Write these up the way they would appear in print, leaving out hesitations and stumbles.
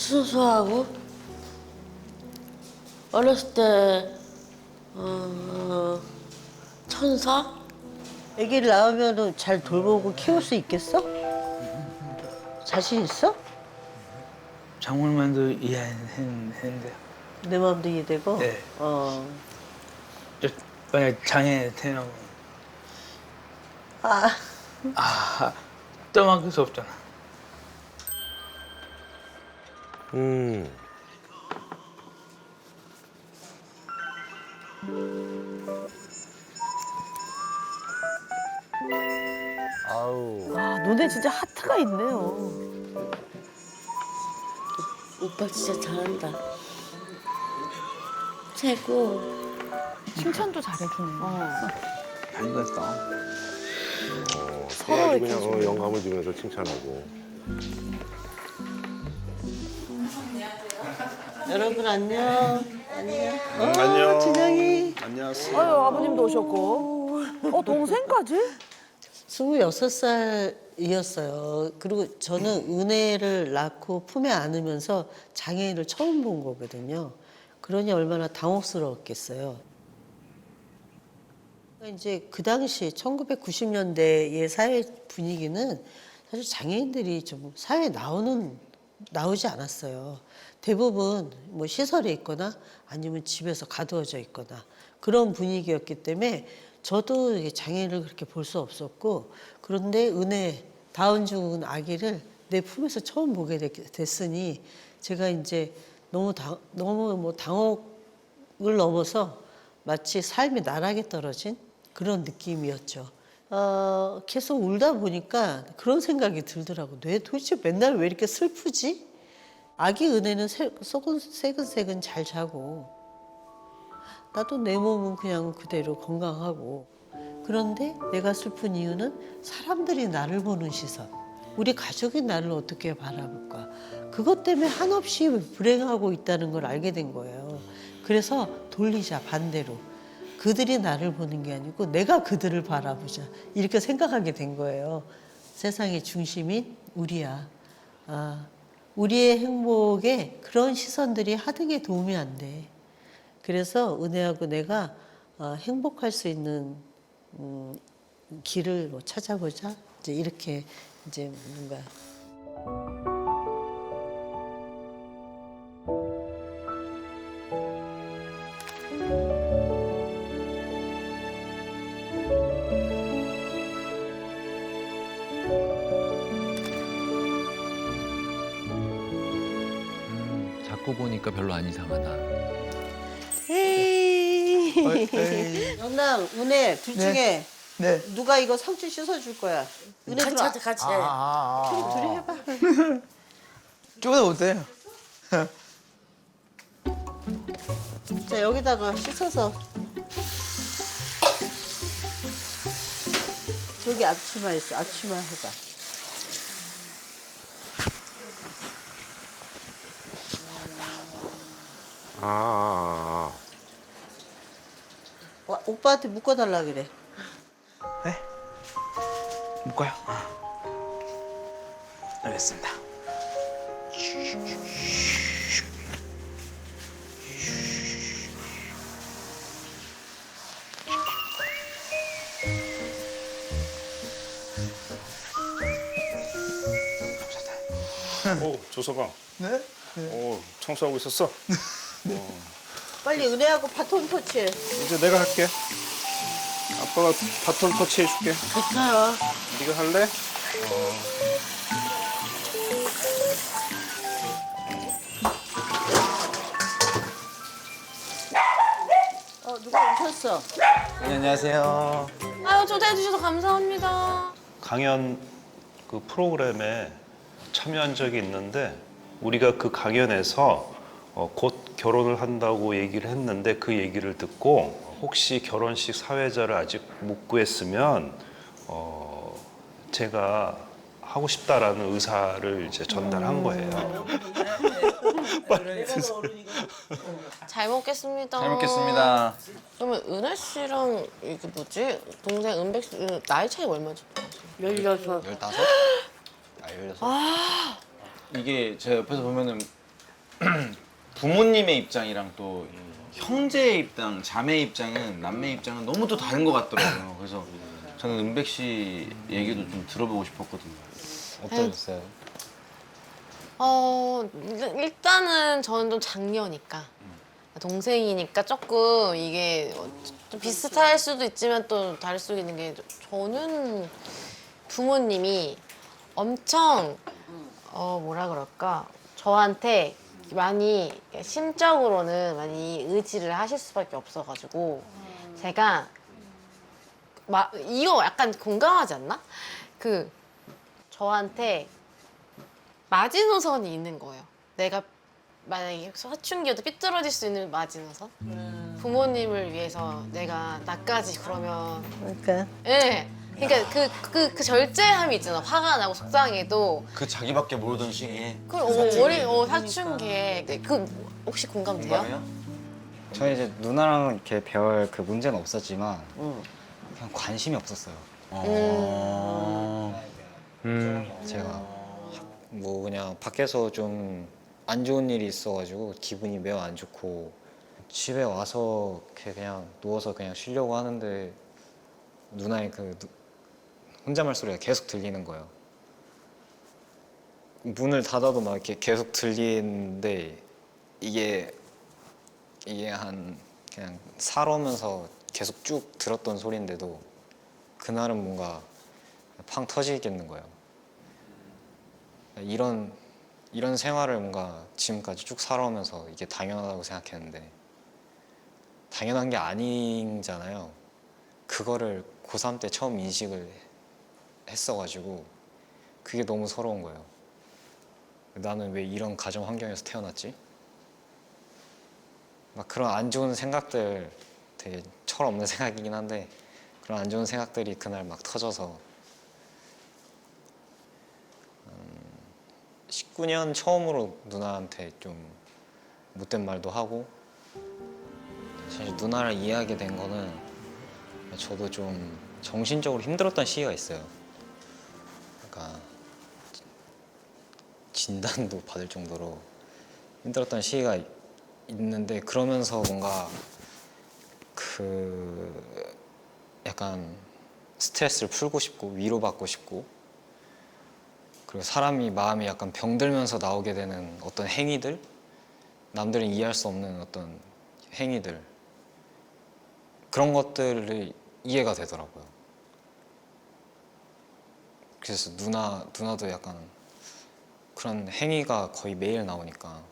순수하고 어렸을 때 천사? 아기를 낳으면 잘 돌보고 키울 수 있겠어? 자신 있어? 장모님도 이해했는데 내 마음도 이해되고? 네. 어. 만약 장애 태어나면 아, 떠맡길 수 없잖아. 아우. 와, 눈에 진짜 하트가 있네요. 오빠 진짜 잘한다. 최고. 칭찬도 잘해주네. 잘 갔다. 서로 아주 이렇게 그냥 영감을 주면서 칭찬하고. 여러분 안녕. 안녕. 안녕. 진영이. 안녕하세요. 아유, 아버님도 오셨고. 동생까지? 26살이었어요. 그리고 저는 은혜를 낳고 품에 안으면서 장애인을 처음 본 거거든요. 그러니 얼마나 당혹스러웠겠어요. 이제 그 당시 1990년대의 사회 분위기는 사실 장애인들이 좀 사회에 나오지 않았어요. 대부분 뭐 시설에 있거나 아니면 집에서 가두어져 있거나 그런 분위기였기 때문에 저도 이게 장애인을 그렇게 볼 수 없었고, 그런데 은혜 다운 죽은 아기를 내 품에서 처음 보게 됐으니 제가 이제 너무 뭐 당혹을 넘어서 마치 삶이 나락에 떨어진 그런 느낌이었죠. 계속 울다 보니까 그런 생각이 들더라고. 내 도대체 맨날 왜 이렇게 슬프지? 아기 은혜는 속은 새근새근 잘 자고 나도 내 몸은 그냥 그대로 건강하고, 그런데 내가 슬픈 이유는 사람들이 나를 보는 시선, 우리 가족이 나를 어떻게 바라볼까, 그것 때문에 한없이 불행하고 있다는 걸 알게 된 거예요. 그래서 돌리자, 반대로. 그들이 나를 보는 게 아니고 내가 그들을 바라보자, 이렇게 생각하게 된 거예요. 세상의 중심인 우리야. 우리의 행복에 그런 시선들이 하등에 도움이 안 돼. 그래서 은혜하고 내가 행복할 수 있는 길을 찾아보자. 이제 이렇게 이제 뭔가. 자꾸 보니까 별로 안 이상하다. 에이. 에이. 영남, 은혜 둘 중에 네. 누가 이거 상추 씻어줄 거야? 은혜 같이 들어. 하자, 같이 해. 그럼 둘이 해봐. 쪼다 못해요. 자, 여기다가 씻어서. 저기 앞치마 있어. 앞치마 해봐. 오빠한테 묶어달라 그래. 네? 묶어요. 알겠습니다. 오, 조서가. 네? 오, 청소하고 있었어? 빨리 은혜하고 바톤 터치해. 이제 내가 할게. 아빠가 바톤 터치 해줄게. 괜찮아. 네가 할래? 누가 오셨어? 네, 안녕하세요. 아유, 초대해 주셔서 감사합니다. 강연 그 프로그램에 참여한 적이 있는데 우리가 그 강연에서 곧 결혼을 한다고 얘기를 했는데 그 얘기를 듣고 혹시 결혼식 사회자를 아직 못 구했으면 제가 하고 싶다라는 의사를 이제 전달한 거예요. 빨리 드세요. 잘 먹겠습니다. 잘 먹겠습니다. 그러면 은혜 씨랑 이게 뭐지? 동생 은백 씨 나이 차이 얼마죠? 16. 15? 아, 16. 이게 제가 옆에서 보면은 부모님의 입장이랑 또 형제의 입장, 자매의 입장은 남매 입장은 너무 또 다른 것 같더라고요. 그래서 저는 은백 씨 얘기도 좀 들어보고 싶었거든요. 어떠셨어요? 일단은 저는 좀 장녀니까 동생이니까 조금 이게 좀 비슷할 수도 있지만 또 다를 수도 있는 게 저는 부모님이 엄청 뭐라 그럴까 저한테 많이 심적으로는 많이 의지를 하실 수밖에 없어가지고 제가 이거 약간 공감하지 않나? 그 저한테 마지노선이 있는 거예요. 내가 만약에 사춘기여도 삐뚤어질 수 있는 마지노선? 부모님을 위해서 내가 나까지 그러면 그러니까 예. 그러니까 그 절제함이 있잖아. 화가 나고 속상해도 그 자기밖에 모르던 시기에 그 사춘기에 그 혹시 공감돼요? 공감해요? 저는 이제 누나랑 이렇게 별 그 문제는 없었지만 그냥 관심이 없었어요. 제가 뭐 그냥 밖에서 좀 안 좋은 일이 있어가지고 기분이 매우 안 좋고 집에 와서 이렇게 그냥 누워서 그냥 쉬려고 하는데 누나의 그 혼잣말 소리가 계속 들리는 거예요. 문을 닫아도 막 이렇게 계속 들리는데 이게 한 그냥 살아오면서 계속 쭉 들었던 소리인데도 그날은 뭔가 팡 터지겠는 거예요. 이런 생활을 뭔가 지금까지 쭉 살아오면서 이게 당연하다고 생각했는데 당연한 게 아니잖아요. 그거를 고3 때 처음 인식을 했어가지고 그게 너무 서러운 거예요. 나는 왜 이런 가정 환경에서 태어났지? 막 그런 안 좋은 생각들 되게 철없는 생각이긴 한데 그런 안 좋은 생각들이 그날 막 터져서 19년 처음으로 누나한테 좀 못된 말도 하고 사실 누나를 이해하게 된 거는 저도 좀 정신적으로 힘들었던 시기가 있어요. 그러니까 진단도 받을 정도로 힘들었던 시기가 있는데 그러면서 뭔가 그 약간 스트레스를 풀고 싶고 위로받고 싶고 그리고 사람이 마음이 약간 병들면서 나오게 되는 어떤 행위들 남들은 이해할 수 없는 어떤 행위들 그런 것들을 이해가 되더라고요. 그래서 누나도 약간 그런 행위가 거의 매일 나오니까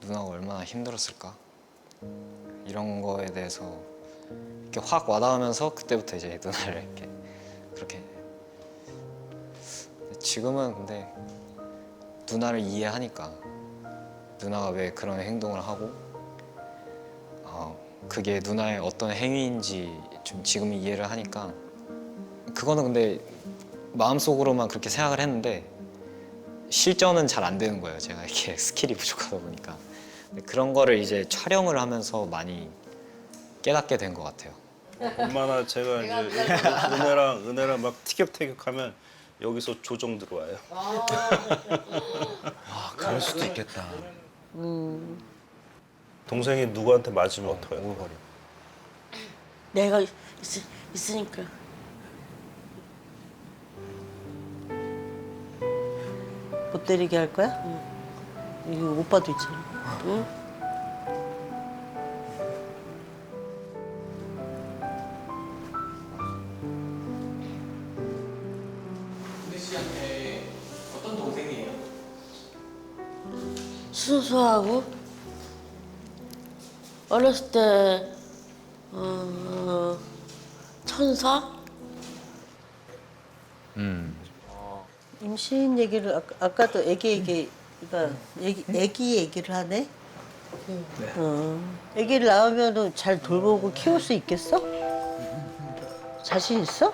누나가 얼마나 힘들었을까 이런 거에 대해서 이렇게 확 와닿으면서 그때부터 이제 누나를 이렇게 그렇게 지금은 근데 누나를 이해하니까 누나가 왜 그런 행동을 하고 그게 누나의 어떤 행위인지 좀 지금 이해를 하니까 그거는 근데 마음속으로만 그렇게 생각을 했는데 실전은 잘 안 되는 거예요. 제가 이렇게 스킬이 부족하다 보니까 그런 거를 이제 촬영을 하면서 많이 깨닫게 된 것 같아요. 얼마나 제가 이제 은혜랑 막 티격태격하면 여기서 조정 들어와요. 그럴 수도 있겠다. 동생이 누구한테 맞으면 어떡해요? 내가 있으니까. 못 때리게 할 거야? 여기 오빠도 있잖아. 응? 은백 씨한테 어떤 동생이에요? 순수하고 어렸을 때 천사? 임신 얘기를 아까도 애기 얘기를 하네. 애기를 낳으면은 잘 돌보고 키울 수 있겠어? 자신 있어?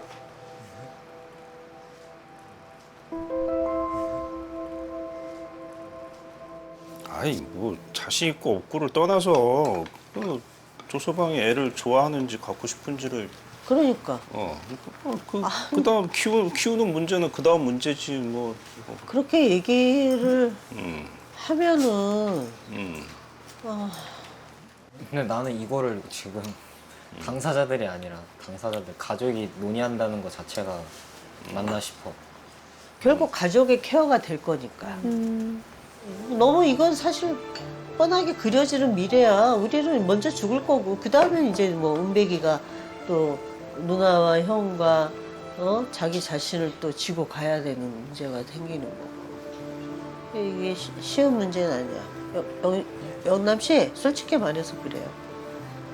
아니 뭐 자신 있고 없고를 떠나서 그 조서방이 애를 좋아하는지 갖고 싶은지를 그러니까 그다음 키우는 문제는 그다음 문제지 뭐. 그렇게 얘기를 하면은 근데 나는 이거를 지금 당사자들이 아니라 당사자들 가족이 논의한다는 것 자체가 맞나 싶어. 결국 가족의 케어가 될 거니까. 너무 이건 사실 뻔하게 그려지는 미래야. 우리는 먼저 죽을 거고 그 다음에 이제 뭐 은백이가 또 누나와 형과 자기 자신을 또 지고 가야 되는 문제가 생기는 거고. 이게 쉬운 문제는 아니야. 영남 씨 솔직히 말해서 그래요.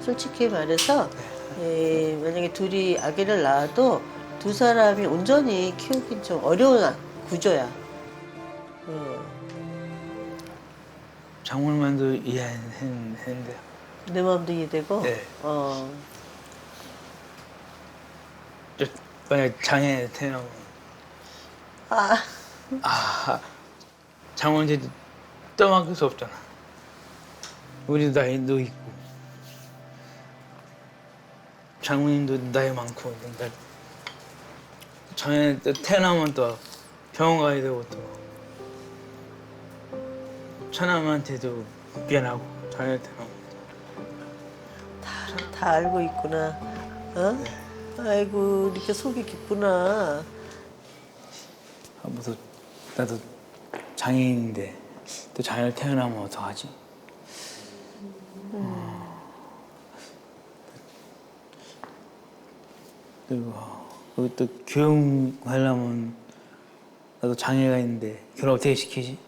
솔직히 말해서 만약에 둘이 아기를 낳아도 두 사람이 온전히 키우긴 좀 어려운 구조야. 장모님도 이해했는데요. 내 마음도 이해되고. 네. 만약 장애 태어나면 장모님도 떠맡을 수 없잖아. 우리도 나이도 있고 장모님도 나이 많고 그러니까 장애 태어나면 또 병원 가야 되고 또 처남한테도 미안하고 장애 태어나면 다 알고 있구나. 아이고 이렇게 속이 깊구나. 나도 장애인인데 또 장애를 태어나면 어떡하지? 그리고 또 교육하려면 나도 장애가 있는데 그걸 어떻게 시키지?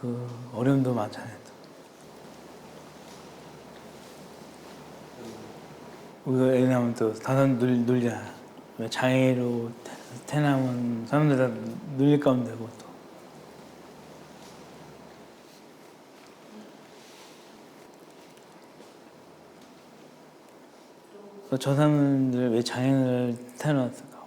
그 어려움도 많잖아요. 우리가 애 낳으면 또 다들 놀잖아. 장애로 태어나면 사람들 다 놀릴 가면 되고 또 저 사람들 왜 장애를 태어났을까?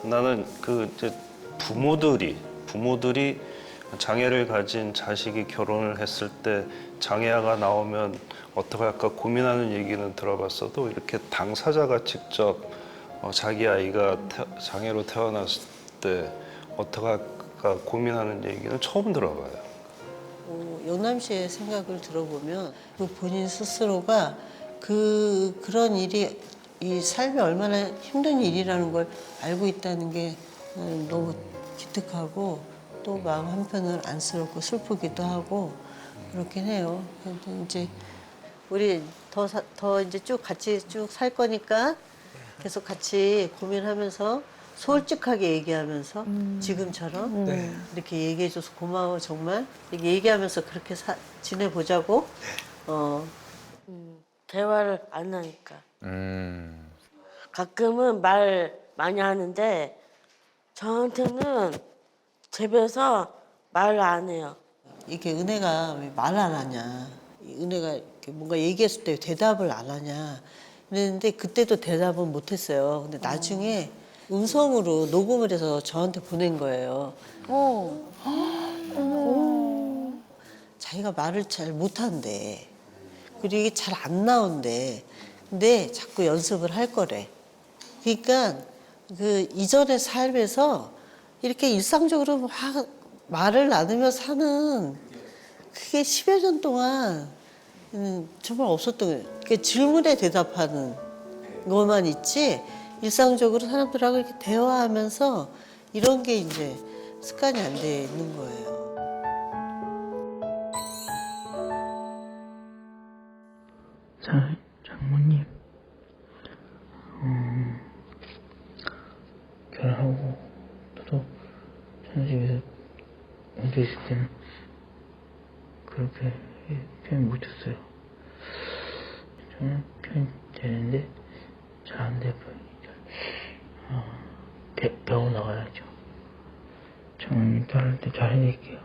나는 그 이제 부모들이 장애를 가진 자식이 결혼을 했을 때 장애아가 나오면 어떻게 할까 고민하는 얘기는 들어봤어도 이렇게 당사자가 직접 자기 아이가 장애로 태어났을 때 어떻게 할까 고민하는 얘기는 처음 들어봐요. 영남 씨의 생각을 들어보면 그 본인 스스로가 그런 일이 이 삶이 얼마나 힘든 일이라는 걸 알고 있다는 게 너무 기특하고 또 마음 한편은 안쓰럽고 슬프기도 하고 그렇긴 해요. 그래도 이제 우리 더 이제 쭉 같이 쭉 살 거니까 계속 같이 고민하면서 솔직하게 얘기하면서 지금처럼 이렇게 얘기해줘서 고마워 정말. 이렇게 얘기하면서 그렇게 지내보자고. 대화를 안 하니까. 가끔은 말 많이 하는데 저한테는 집에서 말을 안 해요. 이게 은혜가 왜 말 안 하냐. 은혜가 이렇게 뭔가 얘기했을 때 대답을 안 하냐. 그랬는데 그때도 대답은 못 했어요. 근데 나중에 음성으로 녹음을 해서 저한테 보낸 거예요. 자기가 말을 잘 못한대. 그리고 이게 잘 안 나온대. 근데 자꾸 연습을 할 거래. 그러니까 그 이전의 삶에서 이렇게 일상적으로 막 말을 나누며 사는 그게 10여 년 동안 정말 없었던 거예요. 그러니까 질문에 대답하는 것만 있지 일상적으로 사람들하고 이렇게 대화하면서 이런 게 이제 습관이 안 돼 있는 거예요. 장모님, 결혼하고 저도 저희 집에서 혼자 있을 때는 그렇게 표현 못했어요. 저는 표현 되는데 잘 안 돼 보이니까 병원 나가야죠. 저는 결혼할 때 잘해낼게요.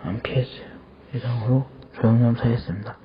안 피했어요. 이상으로 조영남 사였습니다.